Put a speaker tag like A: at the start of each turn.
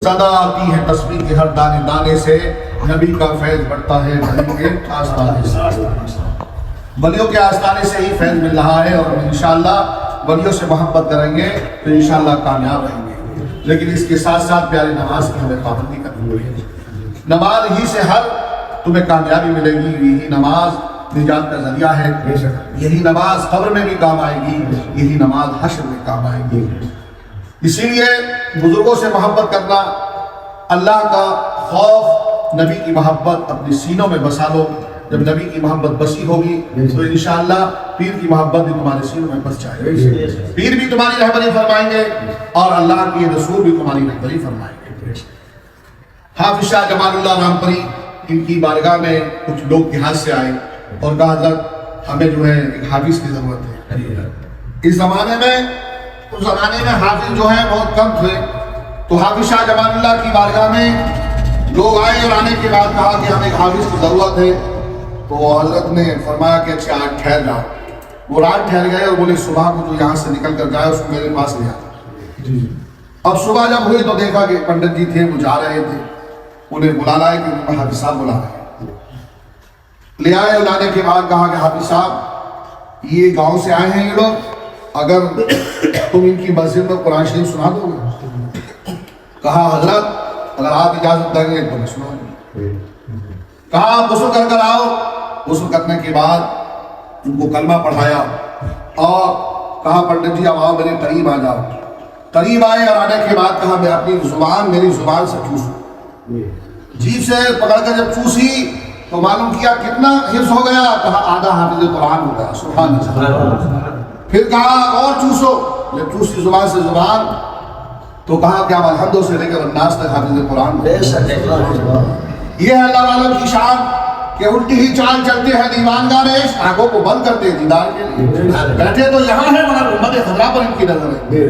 A: صدا آتی ہے تسبیح کے ہر دانے دانے سے، نبی کا فیض بڑھتا ہے ولیوں کے آستانے سے۔ ولیوں کے آستانے سے ہی فیض مل رہا ہے، اور انشاءاللہ ولیوں سے محبت کریں گے تو انشاءاللہ کامیاب رہیں گے۔ لیکن اس کے ساتھ ساتھ پیاری نماز کی ہمیں پابندی کرنی ہوگی۔ نماز ہی سے ہر تمہیں کامیابی ملے گی، یہی نماز نجات کا ذریعہ ہے، یہی نماز قبر میں بھی کام آئے گی، یہی نماز حشر میں کام آئے گی۔ اسی لیے بزرگوں سے محبت کرنا، اللہ کا خوف، نبی کی محبت اپنے سینوں میں بسا لو۔ جب نبی کی محبت بسی ہوگی تو انشاءاللہ پیر کی محبت بھی تمہارے سینوں میں بس جائے گی، پیر بھی تمہاری رہبری فرمائیں گے اور اللہ کی رسول بھی تمہاری رہبری فرمائیں گے۔ حافظ شاہ جمال اللہ رامپری، ان کی بارگاہ میں کچھ لوگ دیہات سے آئے اور کہا حضرت ہمیں جو ہے ایک حافظ کی ضرورت ہے۔ اس زمانے میں حافظ جو ہیں بہت کم تھے، تو حافظ شاہ جمال اللہ کی بارگاہ میں لوگ آئے اور آنے کے بعد کہا کہ ہمیں ایک حافظ کی ضرورت ہے۔ تو حضرت نے فرمایا کہ اچھا آج ٹھہر جاؤ۔ وہ رات ٹھہر گئے اور بولے صبح کو جو یہاں سے نکل کر جائے اس کو میرے پاس لے آتا۔ اب صبح جب ہوئی تو دیکھا کہ پنڈت جی تھے، وہ جا رہے تھے، انہیں بلا لائے کہ حافظ صاحب بلا رہے ہیں۔ لے آئے اور لانے کے بعد کہا کہ حافظ صاحب یہ گاؤں سے آئے ہیں یہ لوگ، اگر تم ان کی مسجد میں قرآن شریف سنا دو گے؟ کہا حضرت اگر آپ اجازت دیں گے تو میں سنا دوں۔ کہا آپ غسل کر کر آؤ۔ غسل کرنے کے بعد ان کو کلمہ پڑھایا اور کہا پنڈت جی اب آؤ میرے قریب آ جاؤ۔ قریب آئے اور آنے کے بعد کہا میں اپنی زبان میری زبان سے چوسوں۔ جیب سے پکڑ کر جب چوسی تو معلوم کیا کتنا حفظ ہو گیا، کہا آدھا حافظ قرآن ہو گیا۔ سبحان اللہ۔ پھر کہا اور چوسو، جب چوسی زبان سے زبان تو کہا کہ اب الحمد سے لے کر الناس تک حافظ قرآن ہو۔ یہ ہے اللہ والوں کی شان کہ الٹی ہی چال چلتے ہیں دیوانگار عشق، آنکھوں کو بند کرتے دیدار کے لیے۔ بیٹھے تو یہاں ہے مگر امت خضرا پر ان کی نظر ہے۔